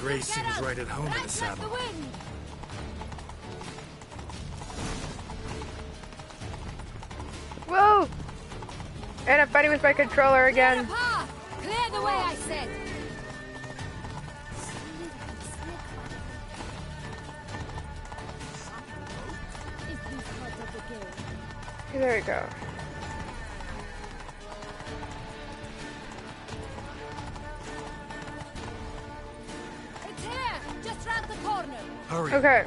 Grace seems right at home in the saddle. Whoa! And I'm fighting with my controller again. Clear the way, I said. There we go. It's here, just round the corner. Hurry. Okay.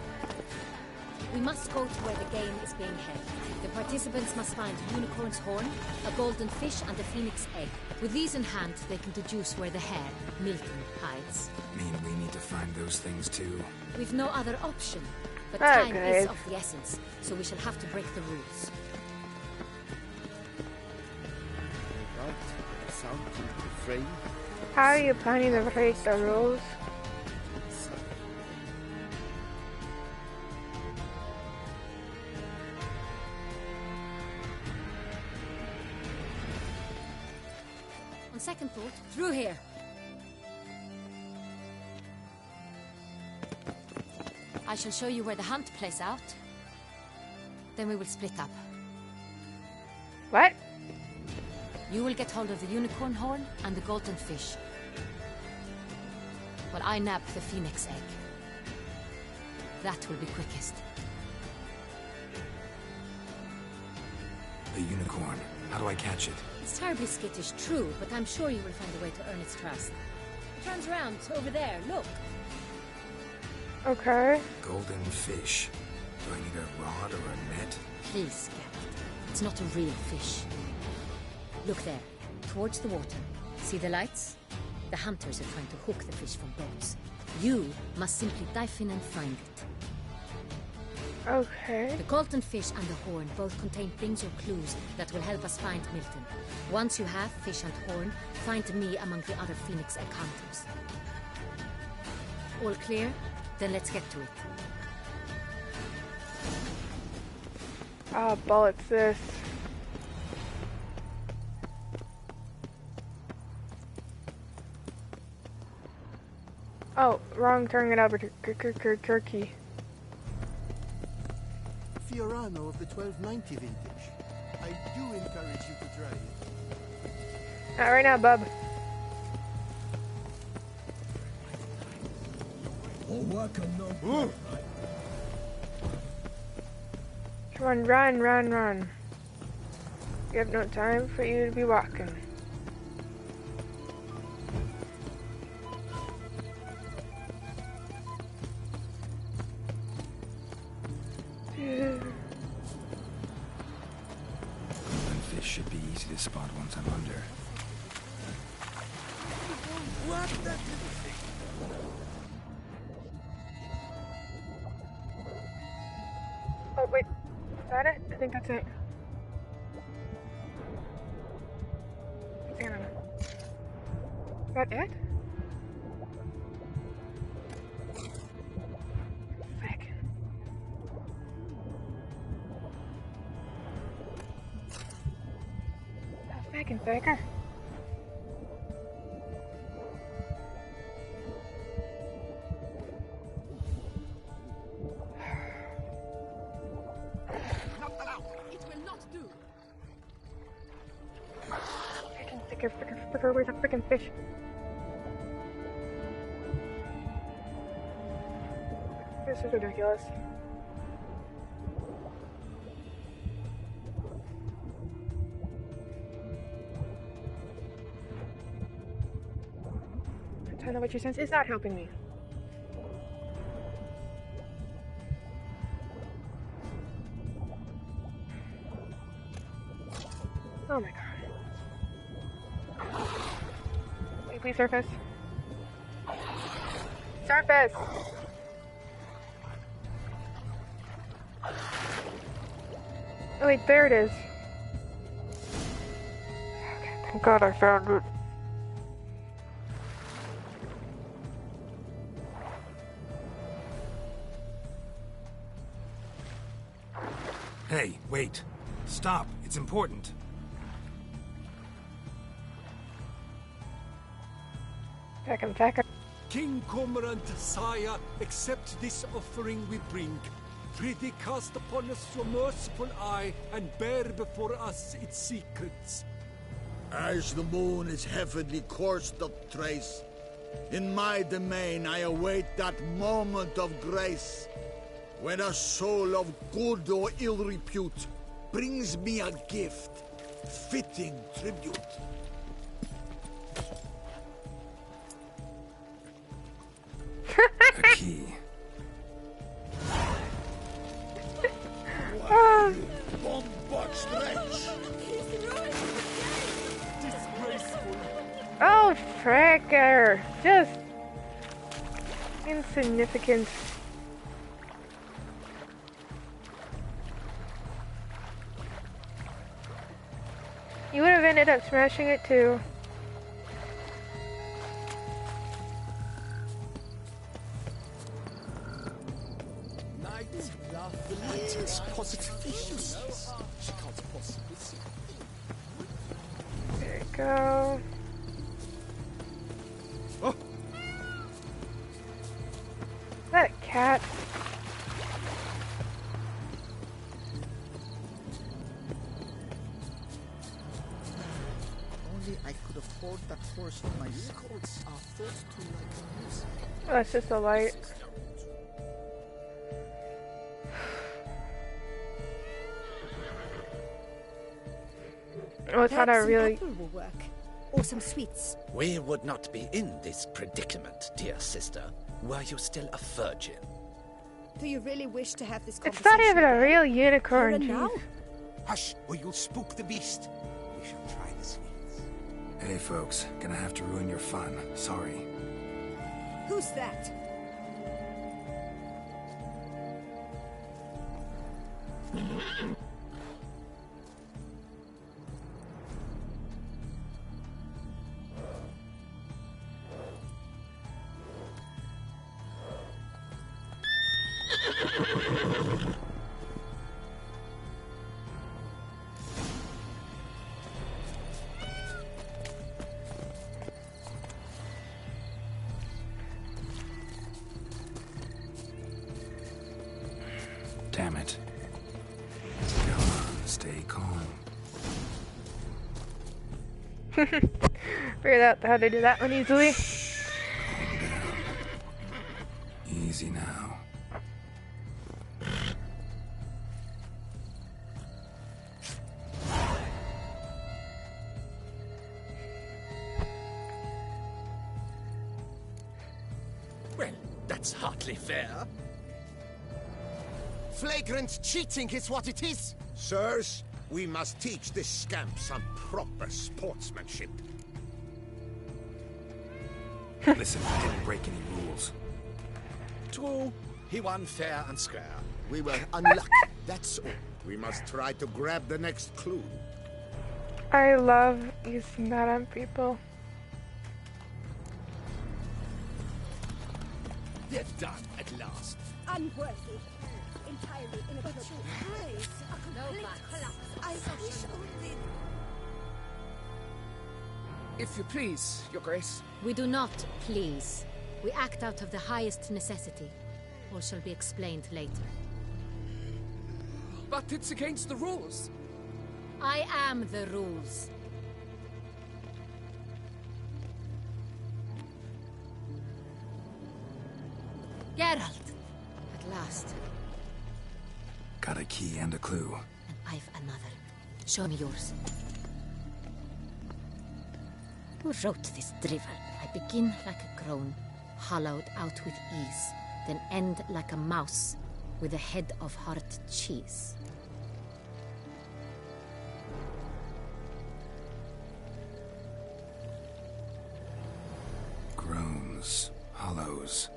We must go to where the game is being held. The participants must find a unicorn's horn, a golden fish, and a phoenix egg. With these in hand, they can deduce where the hare, Milton, hides. Mean we need to find those things too. We've no other option. But Okay. time is of the essence, so we shall have to break the rules. How are you planning to break the rules? On second thought, through here. I shall show you where the hunt plays out. Then we will split up. What? You will get hold of the unicorn horn and the golden fish, while I nab the phoenix egg. That will be quickest. The unicorn. How do I catch it? It's terribly skittish, true, but I'm sure you will find a way to earn its trust. It turns around, over there, look. Okay. Golden fish. Do I need a rod or a net? Please, Geralt. It's not a real fish. Look there, towards the water. See the lights? The hunters are trying to hook the fish from boats. You must simply dive in and find it. Okay. The golden fish and the horn both contain things or clues that will help us find Milton. Once you have fish and horn, find me among the other phoenix egg hunters. All clear? Then let's get to it. Ah, bullets this. Oh, wrong, turning it over to Turkey. Fiorano of the 1290 vintage. I do encourage you to try it. Not right now, bub. Come on, run, run, run. We have no time for you to be walking. Golden fish should be easy to spot once I'm under. What the? Oh, wait. Is that it? I think that's it. Hang on. Is that it? Frick. Oh, fucking faker. Where's that freaking fish? This is ridiculous. I know what your sense is not helping me. Oh my god. Please surface. Surface! Oh wait, there it is. Okay, thank God I found it. Hey, wait. Stop. It's important. Fecker. King Cormorant, sire, accept this offering we bring. Prithee cast upon us your merciful eye, and bear before us its secrets. As the moon is heavenly course doth trace, in my domain I await that moment of grace, when a soul of good or ill repute brings me a gift, fitting tribute. A key. Bombbox wretch! Oh, fracker! Just insignificant. You would have ended up smashing it too. It's positive fishes. She can't possibly see. There you go. Oh. Is that a cat? Only I could afford that horse for my scouts are thought to like music. Oh, that's just a light. Oh, it's not a Perhaps an really. apple will work. Or some sweets. We would not be in this predicament, dear sister, were you still a virgin. Do you really wish to have this It's conversation? not even a real Here unicorn. and now? Jeez. Hush, or you'll spook the beast. We shall try the sweets. Hey, folks. Gonna have to ruin your fun. Sorry. Who's that? Damn it. Come on, stay calm. Figured out how to do that one easily. Calm down. Easy now. Well, that's hardly fair. Flagrant cheating is what it is! Sirs, we must teach this scamp some proper sportsmanship. Listen, I didn't break any rules. True, he won fair and square. We were unlucky, that's all. We must try to grab the next clue. I love using that on people. They're done at last. Unworthy. Entirely inappropriate. A complete collapse. I wish only... If you please, Your Grace. We do not please. We act out of the highest necessity. All shall be explained later. But it's against the rules. I am the rules. Geralt! At last. Got a key and a clue. And I've another. Show me yours. Who wrote this drivel? I begin like a crone, hollowed out with ease, then end like a mouse, with a head of hard cheese. Groans. Hollows.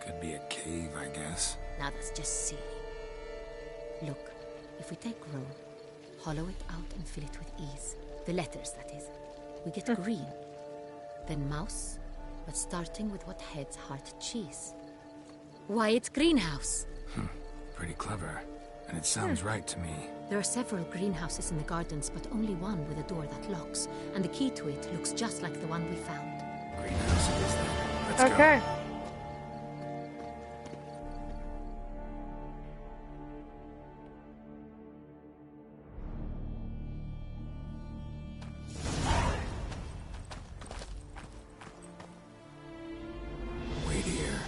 Could be a cave, I guess. Now that's just silly. Look, if we take groan, hollow it out and fill it with ease, the letters, that is, we get green. Then mouse, but starting with what heads heart cheese. Why, it's greenhouse. Pretty clever. And it sounds right to me. There are several greenhouses in the gardens, but only one with a door that locks, and the key to it looks just like the one we found. Greenhouse it is then. Let's go. Okay. Wait here.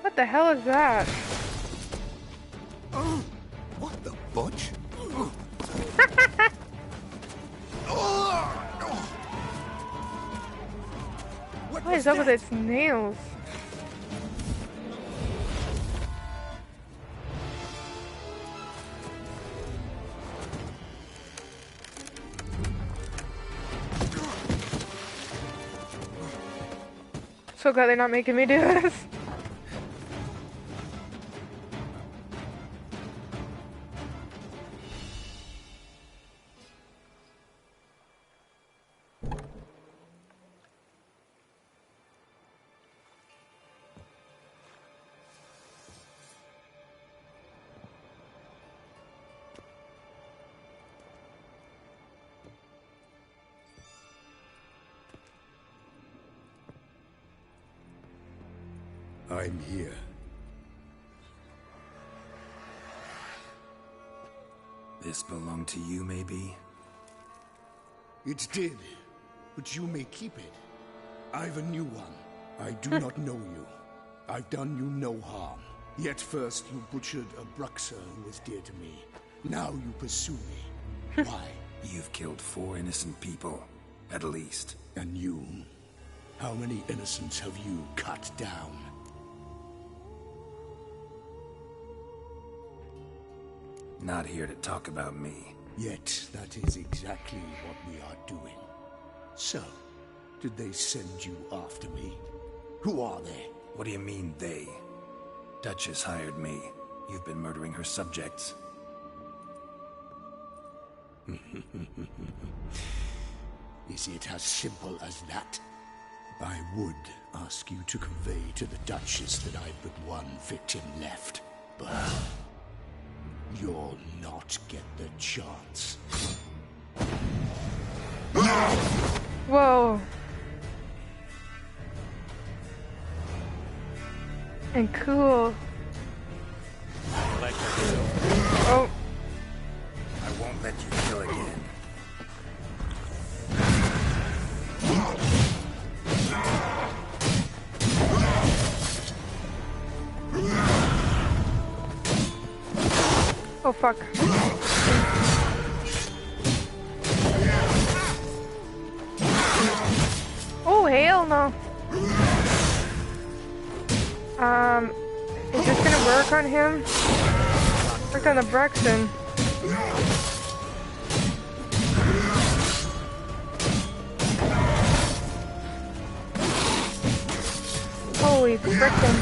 What the hell is that? What the butch? What is up with its nails? So glad they're not making me do this. I'm here. This belonged to you, maybe? It did, but you may keep it. I've a new one. I do not know you. I've done you no harm. Yet first you butchered a Bruxer who was dear to me. Now you pursue me. Why? You've killed 4 innocent people, at least. And you? How many innocents have you cut down? Not here to talk about me. Yet that is exactly what we are doing. So, did they send you after me? Who are they? What do you mean, they? Duchess hired me. You've been murdering her subjects. Is it as simple as that? I would ask you to convey to the Duchess that I've but one victim left, but you'll not get the chance. Whoa. And cool. Oh. I won't let you kill again. Oh fuck. Oh hell no. Is this gonna work on him? Work on the Brexton. Holy frickin'.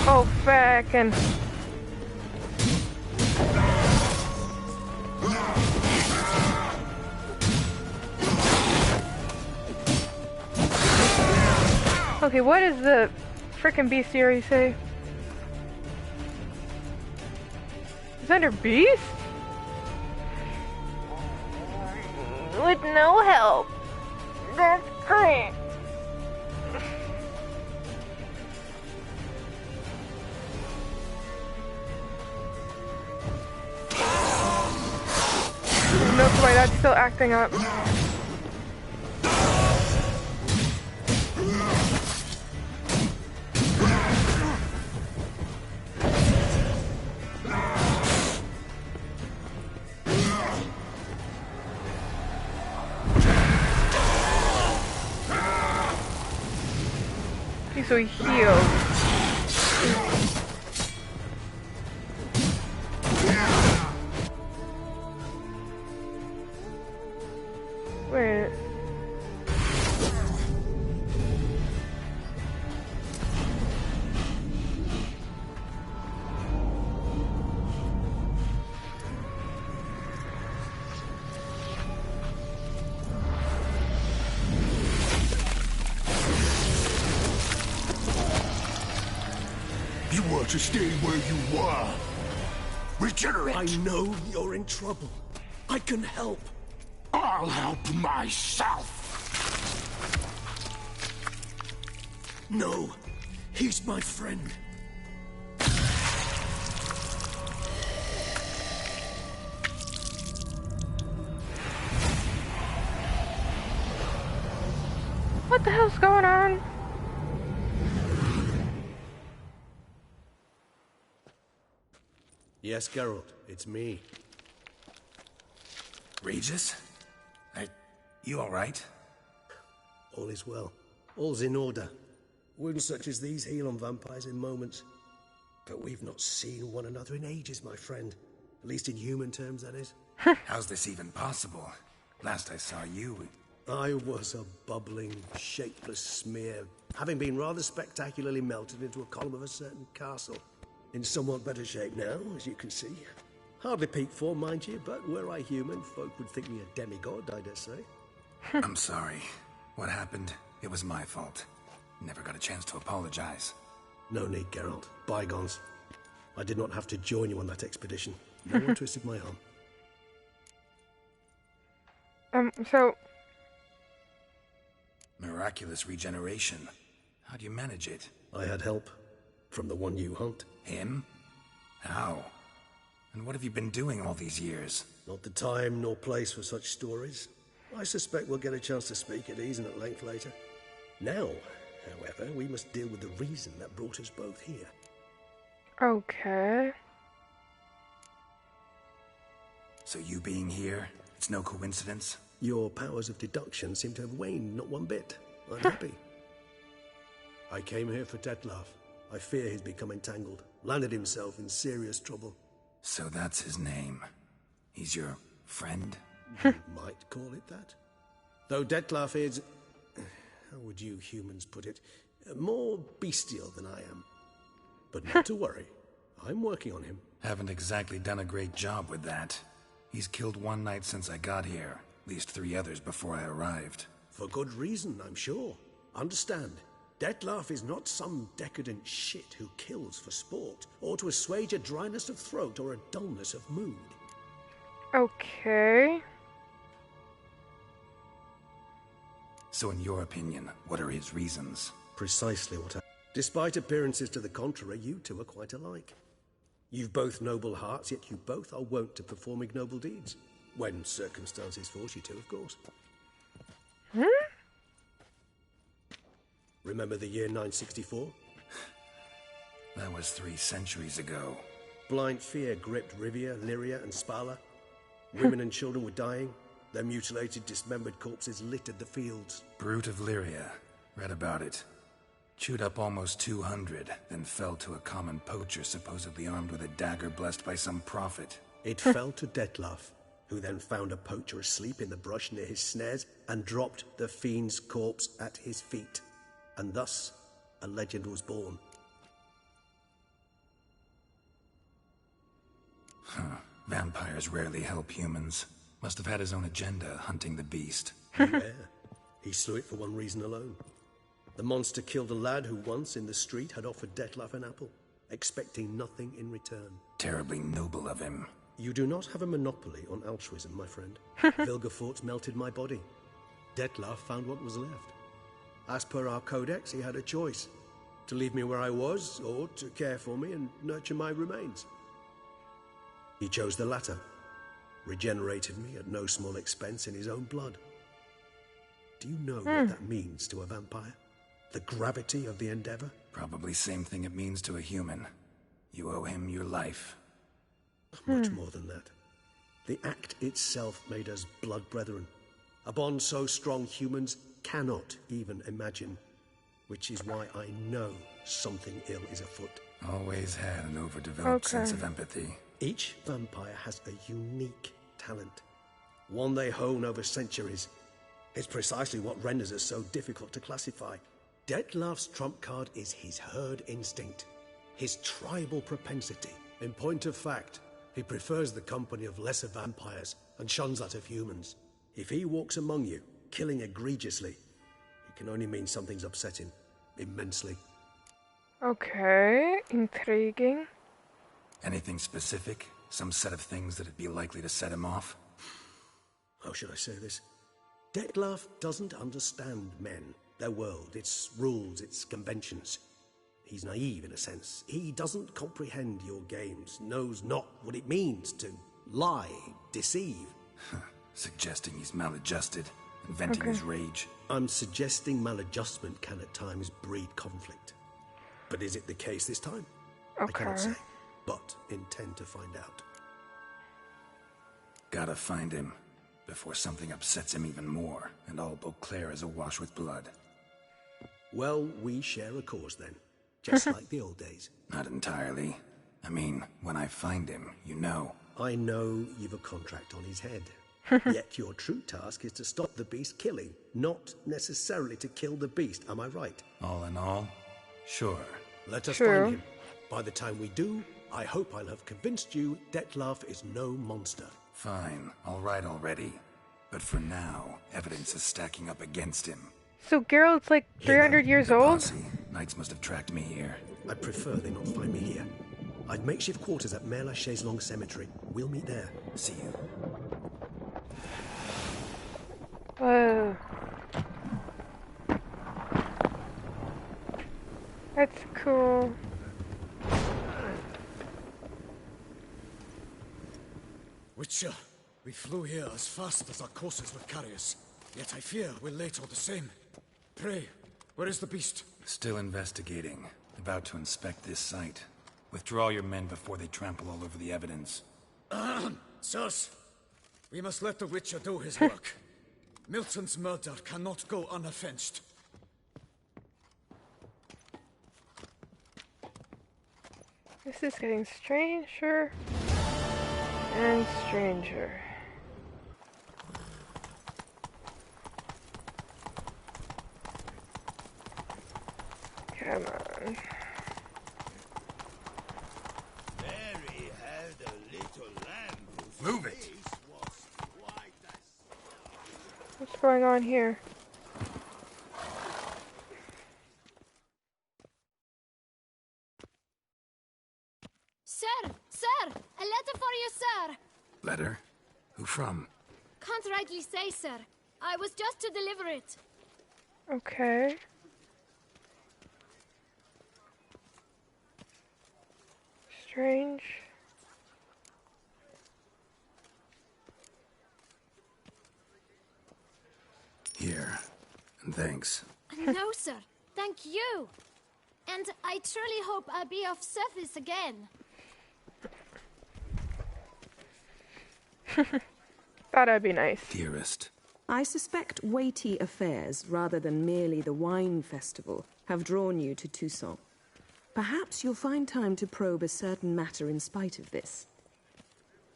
Oh, frickin'. Okay, what does the frickin' bestiary say? It's under beast? With no help. That's great. No way, that's still acting up. Okay, so he healed. Wait. to stay where you were. Regenerate! I know you're in trouble. I can help. I'll help myself! No, he's my friend. What the hell's going on? Yes, Geralt, it's me. Regis? You alright? All is well. All's in order. Wounds such as these heal on vampires in moments. But we've not seen one another in ages, my friend. At least in human terms, that is. How's this even possible? Last I saw you... I was a bubbling, shapeless smear, having been rather spectacularly melted into a column of a certain castle. In somewhat better shape now, as you can see. Hardly peak form, mind you, but were I human, folk would think me a demigod, I dare say. I'm sorry. What happened? It was my fault. Never got a chance to apologize. No need, Geralt. Bygones. I did not have to join you on that expedition. No one twisted my arm. So... Miraculous regeneration. How do you manage it? I had help. From the one you hunt. Him? How? And what have you been doing all these years? Not the time nor place for such stories. I suspect we'll get a chance to speak at ease and at length later. Now, however, we must deal with the reason that brought us both here. Okay. So you being here, it's no coincidence? Your powers of deduction seem to have waned not one bit. I'm happy. I came here for Detlef. I fear he's become entangled, landed himself in serious trouble. So that's his name. He's your friend? You might call it that. Though Detlef is... how would you humans put it? More bestial than I am. But not to worry. I'm working on him. Haven't exactly done a great job with that. He's killed one knight since I got here. At least 3 others before I arrived. For good reason, I'm sure. Understand, Detlef is not some decadent shit who kills for sport, or to assuage a dryness of throat or a dullness of mood. Okay. So in your opinion, what are his reasons? Precisely what I... Despite appearances to the contrary, you two are quite alike. You've both noble hearts, yet you both are wont to perform ignoble deeds. When circumstances force you to, of course. Remember the year 964? That was 3 centuries ago. Blind fear gripped Rivia, Lyria, and Spala. Women and children were dying. Their mutilated, dismembered corpses littered the fields. Brute of Lyria. Read about it. Chewed up almost 200, then fell to a common poacher supposedly armed with a dagger blessed by some prophet. It fell to Detlef, who then found a poacher asleep in the brush near his snares and dropped the fiend's corpse at his feet. And thus, a legend was born. Vampires rarely help humans. Must have had his own agenda, hunting the beast. Beware. He slew it for one reason alone. The monster killed a lad who once, in the street, had offered Detlef an apple, expecting nothing in return. Terribly noble of him. You do not have a monopoly on altruism, my friend. Vilgefortz melted my body. Detlef found what was left. As per our codex, he had a choice. To leave me where I was, or to care for me and nurture my remains. He chose the latter. Regenerated me at no small expense in his own blood. Do you know what that means to a vampire? The gravity of the endeavor? Probably same thing it means to a human. You owe him your life. Much more than that. The act itself made us blood brethren. A bond so strong humans cannot even imagine. Which is why I know something ill is afoot. Always had an overdeveloped sense of empathy. Each vampire has a unique talent. One they hone over centuries. It's precisely what renders us so difficult to classify. Detlef's trump card is his herd instinct. His tribal propensity. In point of fact, he prefers the company of lesser vampires and shuns that of humans. If he walks among you, killing egregiously, it can only mean something's upset him. Immensely. Okay, intriguing. Anything specific? Some set of things that'd be likely to set him off? How should I say this? Detlef doesn't understand men, their world, its rules, its conventions. He's naive in a sense. He doesn't comprehend your games, knows not what it means to lie, deceive. Suggesting he's maladjusted, inventing his rage. I'm suggesting maladjustment can at times breed conflict. But is it the case this time? I cannot say, but intend to find out. Gotta find him, before something upsets him even more, and all Beauclair is awash with blood. Well, we share a cause then, just like the old days. Not entirely. I mean, when I find him, you know. I know you've a contract on his head. Yet your true task is to stop the beast killing, not necessarily to kill the beast, am I right? All in all, sure. Let us find him. By the time we do, I hope I'll have convinced you Detlef is no monster. Fine, all right already. But for now, evidence is stacking up against him. So Geralt's like 300 years old? Posse. Knights must have tracked me here. I'd prefer they not find me here. I'd makeshift quarters at Mère Lachaise Long Cemetery. We'll meet there. See you. Whoa. That's cool. Witcher, we flew here as fast as our courses would carry us. Yet I fear we're late all the same. Pray, where is the beast? Still investigating. About to inspect this site. Withdraw your men before they trample all over the evidence. Sirs, we must let the Witcher do his work. Milton's murder cannot go unavenged. This is getting stranger and stranger. Come on. Mary had a little lamb whose Move it! face was white as What's going on here? Sir! Sir! A letter for you, sir! Letter? Who from? Can't rightly say, sir. I was just to deliver it. Okay. Strange. Here. And thanks. No, sir. Thank you. And I truly hope I'll be of service again. Thought that'd be nice. Dearest. I suspect weighty affairs, rather than merely the wine festival, have drawn you to Toussaint. Perhaps you'll find time to probe a certain matter in spite of this.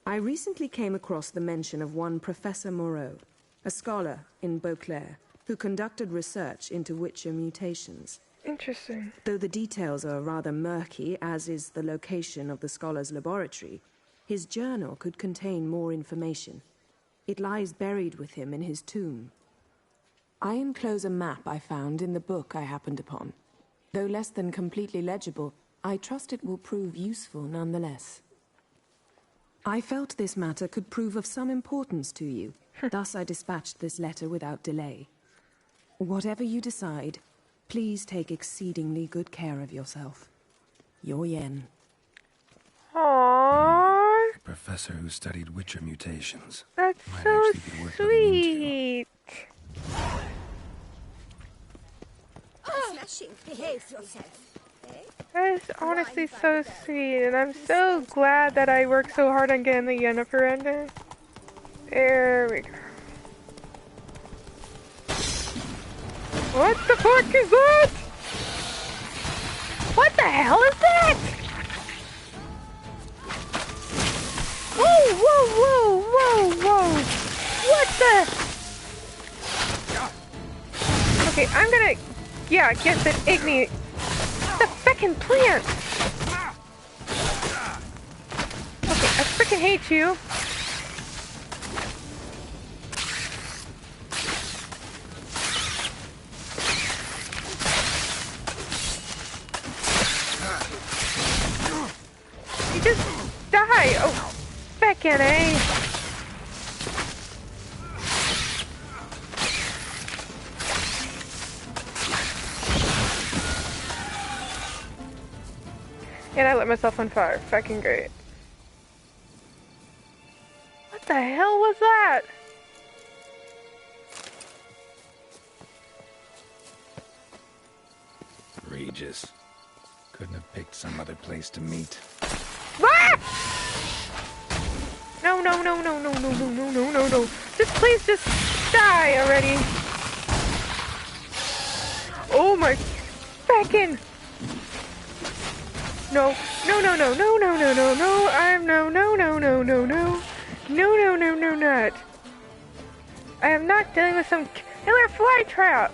I recently came across the mention of one Professor Moreau, a scholar in Beauclair, who conducted research into Witcher mutations. Interesting. Though the details are rather murky, as is the location of the scholar's laboratory, his journal could contain more information. It lies buried with him in his tomb. I enclose a map I found in the book I happened upon. Though less than completely legible, I trust it will prove useful nonetheless. I felt this matter could prove of some importance to you. Thus I dispatched this letter without delay. Whatever you decide, please take exceedingly good care of yourself. Your Yen. Aww. A professor who studied Witcher mutations. That's Might so actually be worth looking into. sweet. Slashing, behave yourself. That is honestly so sweet, and I'm so glad that I worked so hard on getting the Yennefer ending. There we go. What the fuck is that? What the hell is that? Whoa, whoa, whoa, whoa, whoa. What the? Okay, I'm gonna, get the Igni. The frickin' plant! Okay, I frickin' hate you. die! Oh, feckin' A! And I lit myself on fire. Fucking great. What the hell was that? Regis. Couldn't have picked some other place to meet. Ah! No, no, no, no, no, no, no, no, no, no, no. Just please just die already. Oh my feckin'. No, no, no, no, no, no, no, no, no, I'm no, no, no, no, no, no, no, no, no, no, not. I am not dealing with some killer fly trap.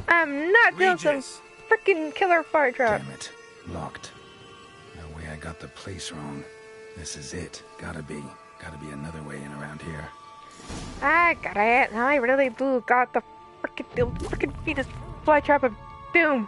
I'm not dealing with some freaking killer fire trap. Damn it. Locked. No way I got the place wrong. This is it. Gotta be another way in around here. I got it. I really do got the freaking Venus flytrap of doom.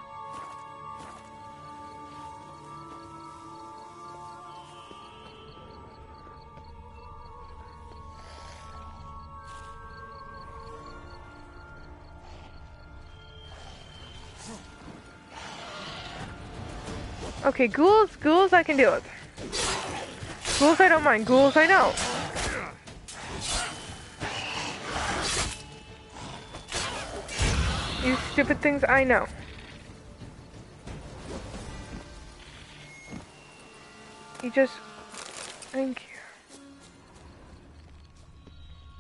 Okay, ghouls I can deal with. Ghouls I don't mind, ghouls I know. You stupid things I know. You just... Thank you.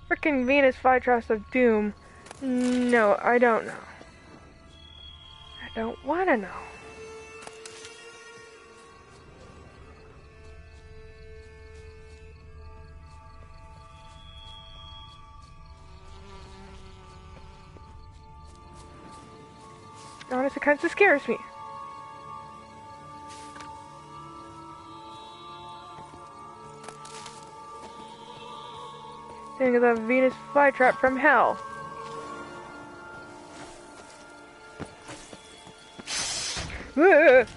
Frickin' Venus flytraps of doom. No, I don't know. I don't wanna know. Honestly, it kind of scares me. Think of the Venus flytrap from hell. Ugh.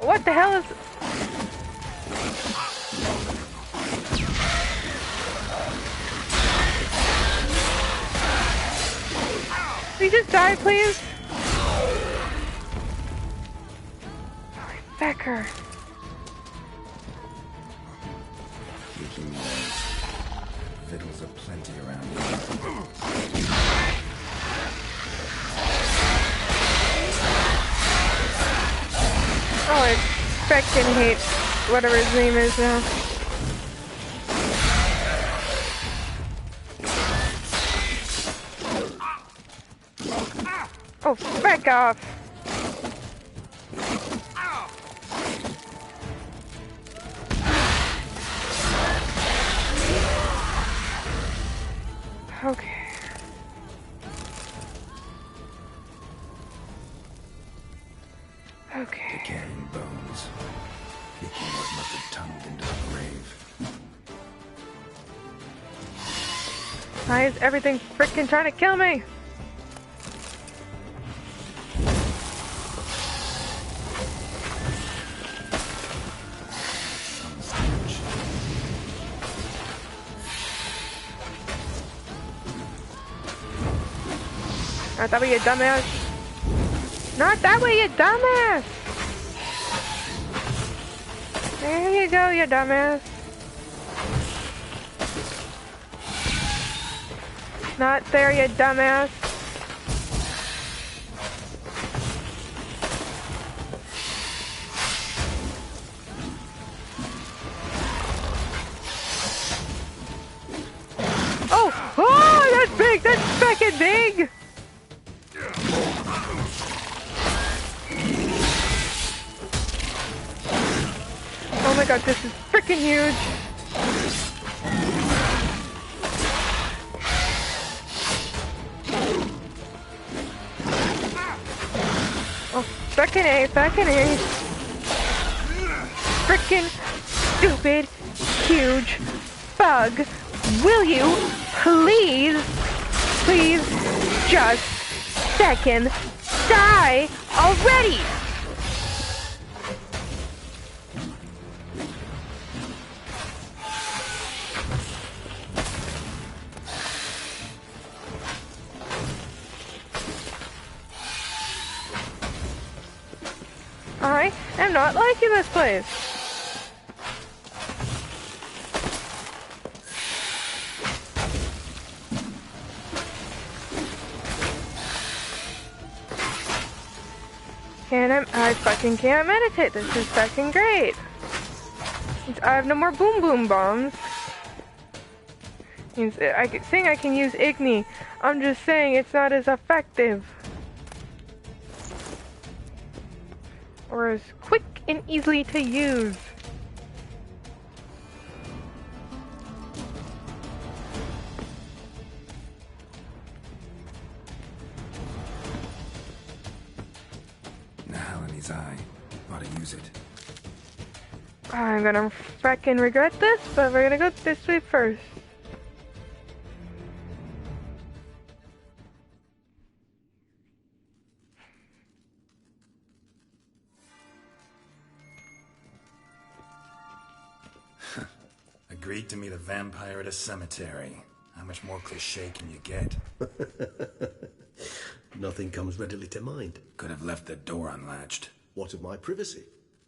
What the hell is... Will you just die, please? Becker. Fiddles aplenty around here. Oh, I frickin' hate whatever his name is now. Oh, back off! Okay. Okay. Decaying bones. Speaking what must have tumbled into the grave. Why is everything frickin' trying to kill me? Not that way, you dumbass. Not that way, you dumbass. There you go, you dumbass. Not there, you dumbass. Oh, that's big. That's fucking big. Oh my god, this is freaking huge. Fucking A, fucking A. Frickin' stupid, huge bug. Will you please, just second die already? I am not liking this place. I fucking can't meditate. This is fucking great. I have no more boom boom bombs. I can use Igni. I'm just saying it's not as effective. Or as quick and easily to use. Now in his eye. Ought to use it. I'm gonna fucking regret this, but we're gonna go this way first. Agreed to meet a vampire at a cemetery. How much more cliche can you get? Nothing comes readily to mind. Could have left the door unlatched. What of my privacy?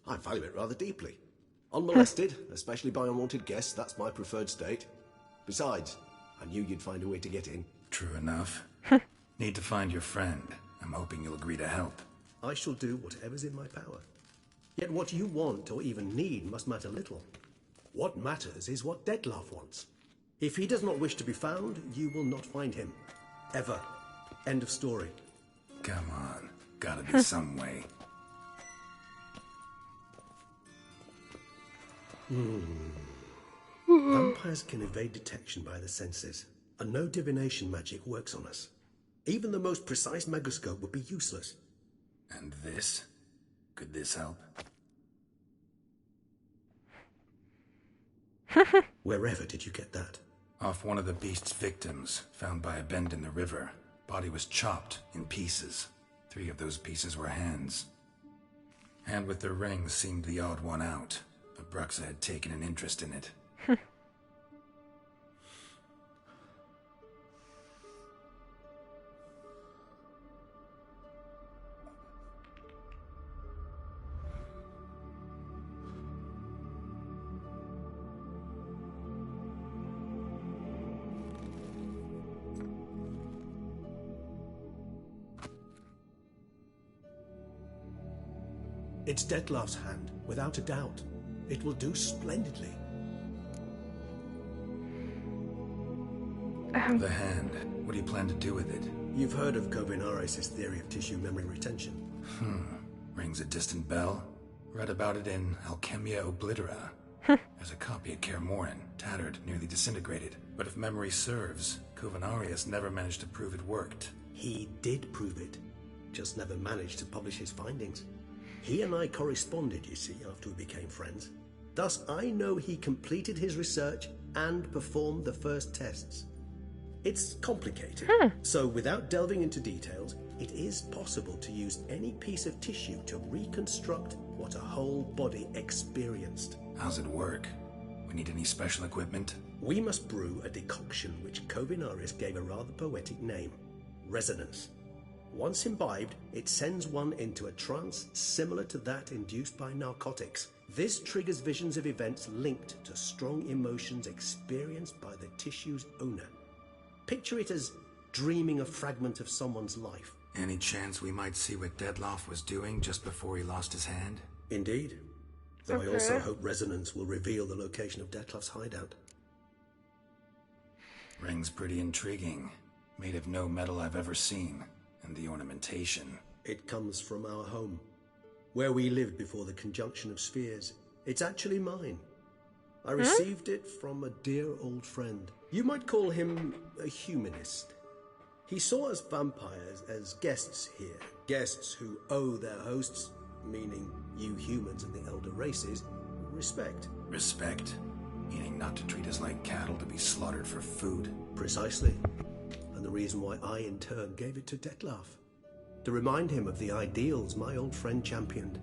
I value it rather deeply. Unmolested, especially by unwanted guests, that's my preferred state. Besides, I knew you'd find a way to get in. True enough. Need to find your friend. I'm hoping you'll agree to help. I shall do whatever's in my power. Yet what you want or even need must matter little. What matters is what Dettlaff wants. If he does not wish to be found, you will not find him. Ever. End of story. Come on. Gotta be some way. Vampires can evade detection by the senses, and no divination magic works on us. Even the most precise megascope would be useless. And this? Could this help? Wherever did you get that? Off one of the beast's victims, found by a bend in the river. Body was chopped in pieces. 3 of those pieces were hands. Hand with the ring seemed the odd one out. Abruxa had taken an interest in it. It's Dettlaff's hand, without a doubt. It will do splendidly. The hand. What do you plan to do with it? You've heard of Kovinares' theory of tissue memory retention. Rings a distant bell. Read about it in Alchemia Oblitera. There's a copy at Kaer Morhen, tattered, nearly disintegrated. But if memory serves, Kovinares never managed to prove it worked. He did prove it, just never managed to publish his findings. He and I corresponded, you see, after we became friends. Thus, I know he completed his research and performed the first tests. It's complicated, so without delving into details, it is possible to use any piece of tissue to reconstruct what a whole body experienced. How's it work? We need any special equipment? We must brew a decoction which Kovinares gave a rather poetic name, resonance. Once imbibed, it sends one into a trance similar to that induced by narcotics. This triggers visions of events linked to strong emotions experienced by the tissue's owner. Picture it as dreaming a fragment of someone's life. Any chance we might see what Dettlaff was doing just before he lost his hand? Indeed. Though I also hope resonance will reveal the location of Dettlaff's hideout. Ring's pretty intriguing. Made of no metal I've ever seen. And the ornamentation. It comes from our home, where we lived before the conjunction of spheres. It's actually mine. I received it from a dear old friend. You might call him a humanist. He saw us vampires as guests here. Guests who owe their hosts, meaning you humans and the elder races, respect. Respect? Meaning not to treat us like cattle to be slaughtered for food? Precisely. And the reason why I, in turn, gave it to Detlef. To remind him of the ideals my old friend championed.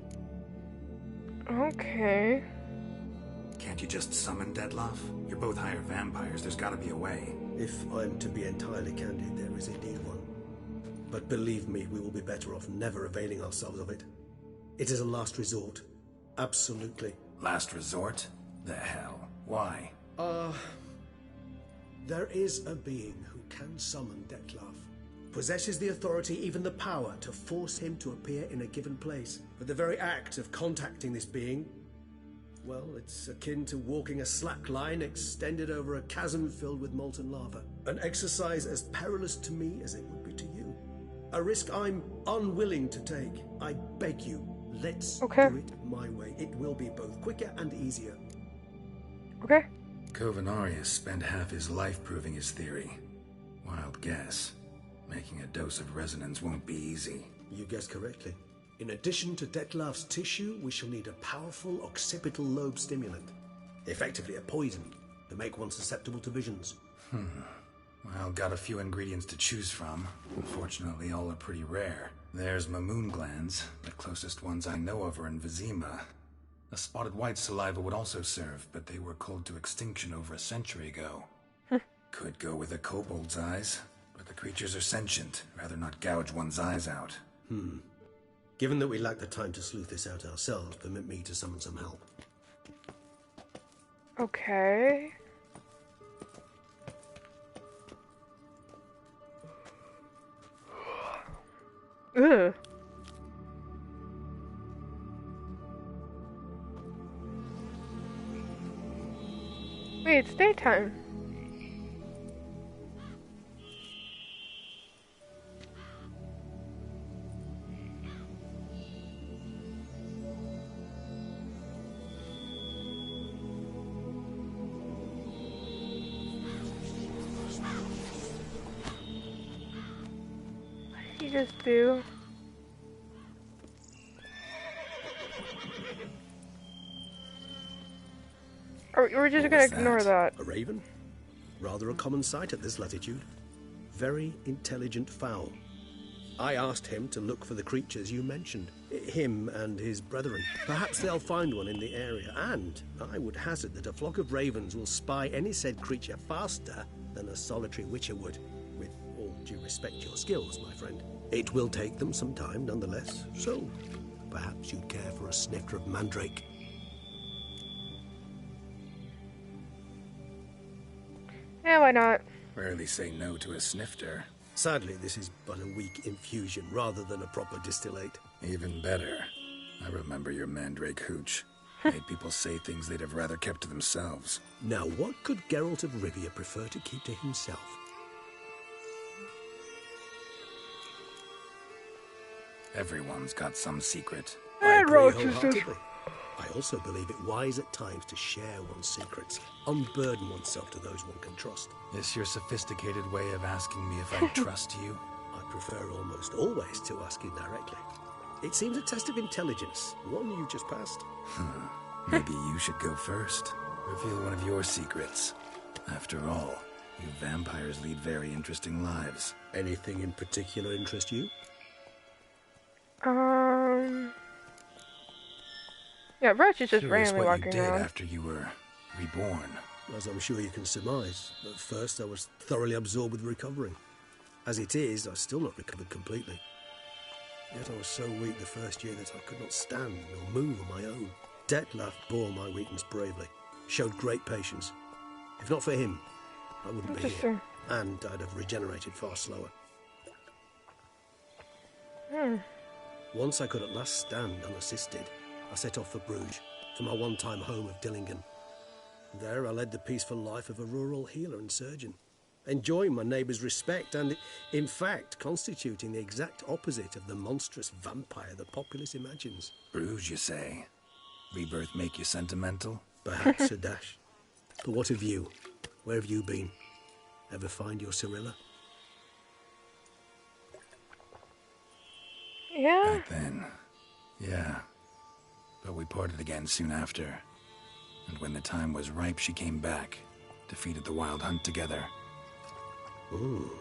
Okay. Can't you just summon Detlef? You're both higher vampires. There's gotta be a way. If I'm to be entirely candid, there is indeed one. But believe me, we will be better off never availing ourselves of it. It is a last resort. Absolutely. Last resort? The hell? Why? There is a being who can summon Detlef. Possesses the authority, even the power, to force him to appear in a given place. But the very act of contacting this being, well, it's akin to walking a slack line extended over a chasm filled with molten lava. An exercise as perilous to me as it would be to you. A risk I'm unwilling to take. I beg you, let's do it my way. It will be both quicker and easier. Okay. Covenarius spent half his life proving his theory. Wild guess. Making a dose of resonance won't be easy. You guessed correctly. In addition to Detlef's tissue, we shall need a powerful occipital lobe stimulant. Effectively a poison to make one susceptible to visions. Well, got a few ingredients to choose from. Unfortunately, all are pretty rare. There's Mamoon glands. The closest ones I know of are in Vizima. A spotted white saliva would also serve, but they were cold to extinction over a century ago. Could go with a kobold's eyes, but the creatures are sentient. Rather not gouge one's eyes out. Given that we lack the time to sleuth this out ourselves, permit me to summon some help. Okay. Ugh. Wait, it's daytime. What did you just do? We're just gonna ignore that. A raven? Rather a common sight at this latitude. Very intelligent fowl. I asked him to look for the creatures you mentioned. Him and his brethren. Perhaps they'll find one in the area, and I would hazard that a flock of ravens will spy any said creature faster than a solitary witcher would. With all due respect to your skills, my friend. It will take them some time, nonetheless, so perhaps you'd care for a snifter of mandrake. Yeah, why not? Rarely say no to a snifter. Sadly, this is but a weak infusion rather than a proper distillate. Even better. I remember your mandrake hooch. Made people say things they'd have rather kept to themselves. Now, what could Geralt of Rivia prefer to keep to himself? Everyone's got some secret. I agree wholeheartedly. I also believe it wise at times to share one's secrets, unburden oneself to those one can trust. This your sophisticated way of asking me if I trust you? I prefer almost always to ask you directly. It seems a test of intelligence, one you just passed. Maybe you should go first. Reveal one of your secrets. After all, you vampires lead very interesting lives. Anything in particular interest you? Yeah, Roach is just Curious randomly what walking you did around. after you were reborn. As I'm sure you can surmise, at first I was thoroughly absorbed with recovering. As it is, I've still not recovered completely. Yet I was so weak the first year that I could not stand nor move on my own. Detlef bore my weakness bravely, showed great patience. If not for him, I wouldn't be here, and I'd have regenerated far slower. Once I could at last stand unassisted, I set off for Bruges, for my one-time home of Dillingen. There I led the peaceful life of a rural healer and surgeon, enjoying my neighbours' respect and, in fact, constituting the exact opposite of the monstrous vampire the populace imagines. Bruges, you say? Rebirth make you sentimental? Perhaps a dash. But what of you? Where have you been? Ever find your Cyrilla? Yeah? Back then. Yeah. But we parted again soon after. And when the time was ripe, she came back. Defeated the Wild Hunt together. Ooh.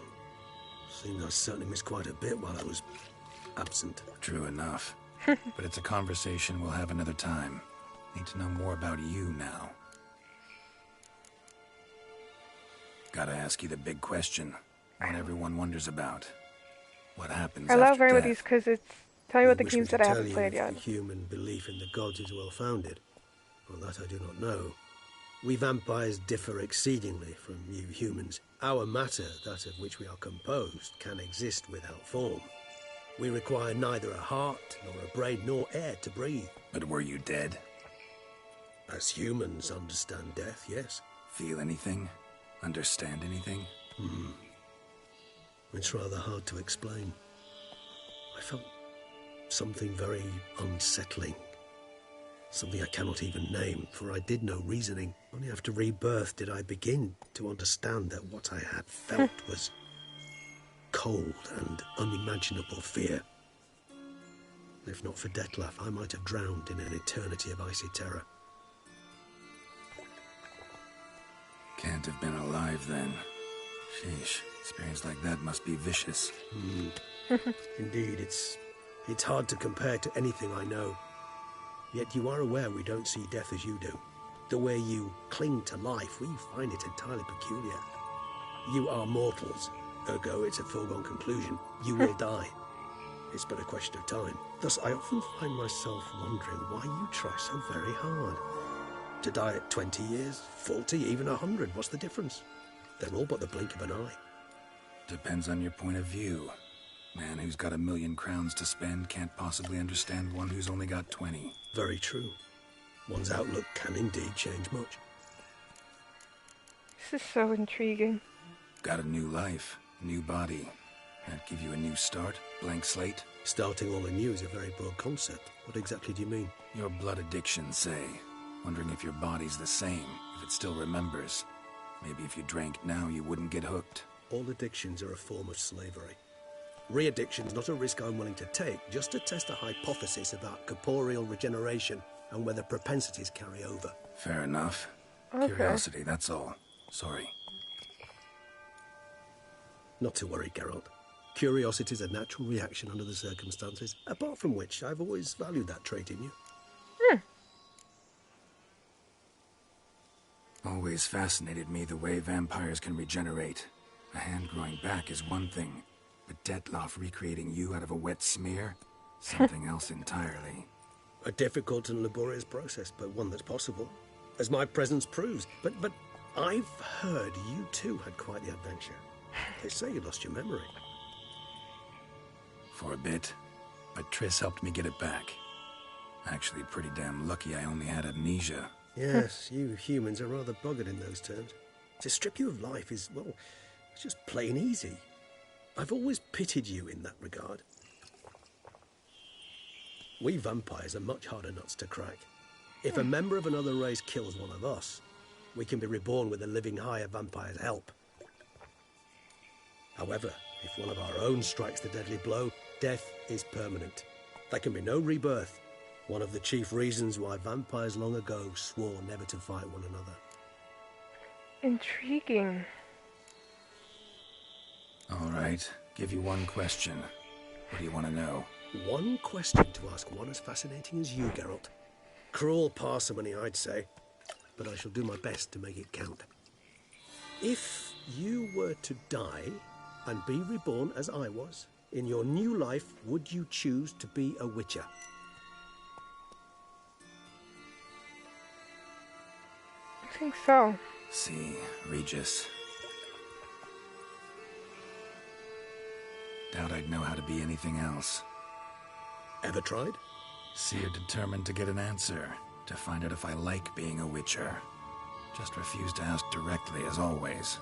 Seems I certainly missed quite a bit while I was absent. True enough. But it's a conversation we'll have another time. Need to know more about you now. Gotta ask you the big question. One everyone wonders about. What happens I love after remedies death? because it's telling you about the Wish me games to that I tell haven't you played if yet. the human belief in the gods is well founded. Well, that I do not know. We vampires differ exceedingly from you humans. Our matter, that of which we are composed, can exist without form. We require neither a heart, nor a brain, nor air to breathe. But were you dead? As humans understand death, yes. Feel anything? Understand anything? It's rather hard to explain. I felt something very unsettling. Something I cannot even name, for I did no reasoning. Only after rebirth did I begin to understand that what I had felt was cold and unimaginable fear. If not for Detlef, I might have drowned in an eternity of icy terror. Can't have been alive then. Sheesh, experience like that must be vicious. Indeed, it's hard to compare to anything I know. Yet you are aware we don't see death as you do. The way you cling to life, we find it entirely peculiar. You are mortals, ergo it's a foregone conclusion. You will die. It's but a question of time. Thus, I often find myself wondering why you try so very hard. To die at 20 years, 40, even 100, what's the difference? They're all but the blink of an eye. Depends on your point of view. Man who's got 1,000,000 crowns to spend can't possibly understand one who's only got 20. Very true. One's outlook can indeed change much. This is so intriguing. Got a new life, new body. That give you a new start? Blank slate? Starting all anew is a very broad concept. What exactly do you mean? Your blood addiction, say. Wondering if your body's the same, if it still remembers. Maybe if you drank now, you wouldn't get hooked. All addictions are a form of slavery. Re-addiction's not a risk I'm willing to take, just to test a hypothesis about corporeal regeneration and whether propensities carry over. Fair enough. Okay. Curiosity, that's all. Sorry. Not to worry, Geralt. Curiosity is a natural reaction under the circumstances, apart from which I've always valued that trait in you. Always fascinated me the way vampires can regenerate. A hand growing back is one thing, but Detlef recreating you out of a wet smear? Something else entirely. A difficult and laborious process, but one that's possible, as my presence proves. But I've heard you too had quite the adventure. They say you lost your memory. For a bit, but Triss helped me get it back. Actually, pretty damn lucky I only had amnesia. Yes, you humans are rather buggered in those terms. To strip you of life is, well, it's just plain easy. I've always pitied you in that regard. We vampires are much harder nuts to crack. If a member of another race kills one of us, we can be reborn with a living higher vampire's help. However, if one of our own strikes the deadly blow, death is permanent. There can be no rebirth. One of the chief reasons why vampires long ago swore never to fight one another. Intriguing. All right, give you one question. What do you want to know? One question to ask one as fascinating as you, Geralt. Cruel parsimony, I'd say, but I shall do my best to make it count. If you were to die and be reborn as I was, in your new life, would you choose to be a Witcher? I think so. See, Regis. Doubt I'd know how to be anything else. Ever tried? Seer determined to get an answer, to find out if I like being a Witcher. Just refused to ask directly, as always.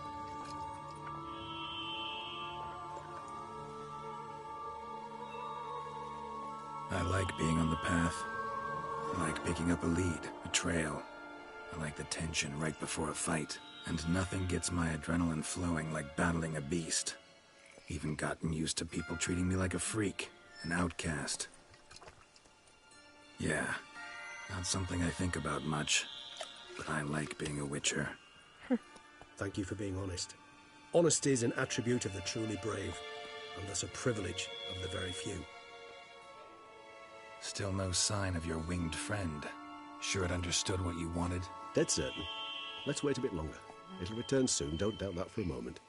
I like being on the path. I like picking up a lead, a trail. I like the tension right before a fight. And nothing gets my adrenaline flowing like battling a beast. Even gotten used to people treating me like a freak. an outcast. Yeah, not something I think about much, but I like being a Witcher. Thank you for being honest. Honesty is an attribute of the truly brave, and thus a privilege of the very few. Still no sign of your winged friend. Sure it understood what you wanted? Dead certain. Let's wait a bit longer. It'll return soon, don't doubt that for a moment.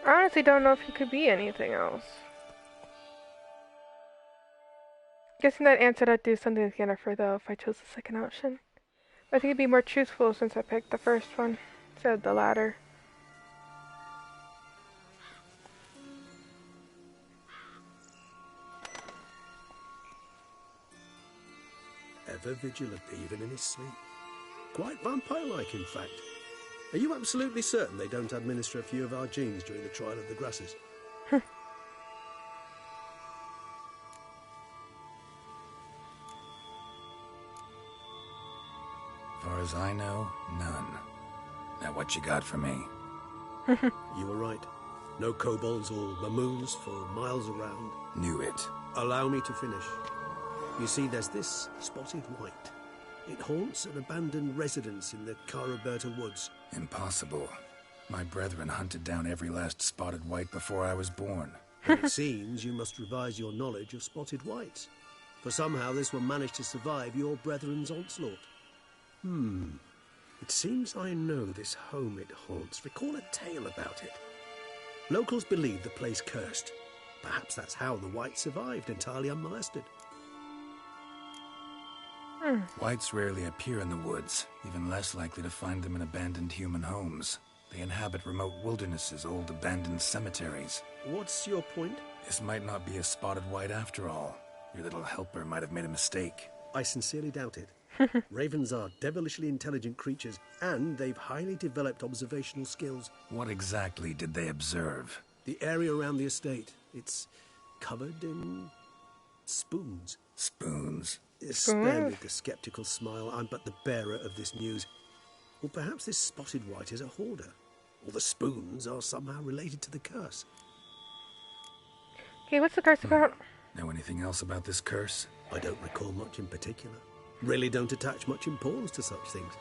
I honestly don't know if he could be anything else. Guessing that answered I'd do something with Yennefer though if I chose the second option. I think it'd be more truthful since I picked the first one instead of the latter. Ever vigilant even in his sleep. Quite vampire-like, in fact. Are you absolutely certain they don't administer a few of our genes during the trial of the grasses? Far as I know, none. Now what you got for me? You were right. No kobolds or mamoons for miles around. Knew it. Allow me to finish. You see, there's this spotted white. It haunts an abandoned residence in the Caraberta woods. Impossible. My brethren hunted down every last spotted white before I was born. It seems you must revise your knowledge of spotted whites, for somehow this one managed to survive your brethren's onslaught. It seems I know this home it haunts. Recall a tale about it. Locals believe the place cursed. Perhaps that's how the whites survived entirely unmolested. Whites rarely appear in the woods, even less likely to find them in abandoned human homes. They inhabit remote wildernesses, old abandoned cemeteries. What's your point? This might not be a spotted white after all. Your little helper might have made a mistake. I sincerely doubt it. Ravens are devilishly intelligent creatures, and they've highly developed observational skills. What exactly did they observe? The area around the estate. It's covered in spoons. Spoons? Spare me the skeptical smile. I'm but the bearer of this news. Or perhaps this spotted white is a hoarder. Or the spoons are somehow related to the curse. Okay, what's the curse about? Know anything else about this curse? I don't recall much in particular. Really don't attach much importance to such things.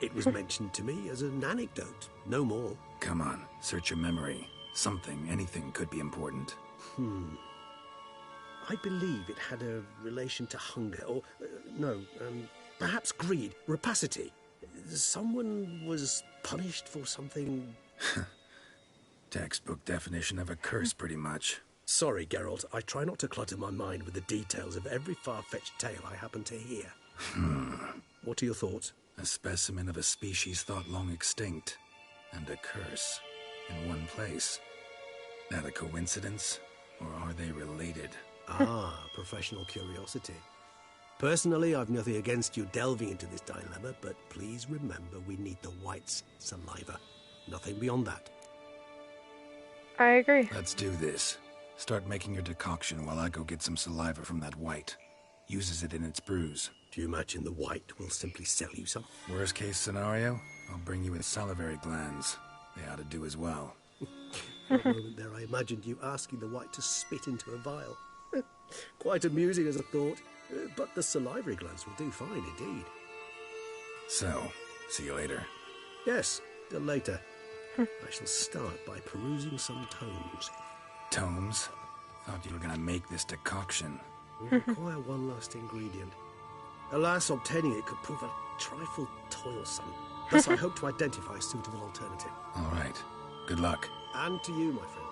It was mentioned to me as an anecdote, no more. Come on, search your memory. Something, anything could be important. I believe it had a relation to hunger, or, perhaps greed, rapacity. Someone was punished for something... Textbook definition of a curse, pretty much. Sorry, Geralt, I try not to clutter my mind with the details of every far-fetched tale I happen to hear. What are your thoughts? A specimen of a species thought long extinct, and a curse in one place. That a coincidence, or are they related? Professional curiosity. Personally, I've nothing against you delving into this dilemma, but please remember we need the white's saliva. Nothing beyond that. I agree. Let's do this. Start making your decoction while I go get some saliva from that white. Uses it in its brews. Do you imagine the white will simply sell you some? Worst case scenario, I'll bring you its salivary glands. They ought to do as well. For a moment there, I imagined you asking the white to spit into a vial. Quite amusing as a thought, but the salivary glands will do fine indeed. So, see you later. Yes, till later. I shall start by perusing some tomes. Tomes? Thought you were gonna make this decoction. We require one last ingredient. Alas, obtaining it could prove a trifle toilsome. Thus I hope to identify a suitable alternative. All right. Good luck. And to you, my friend.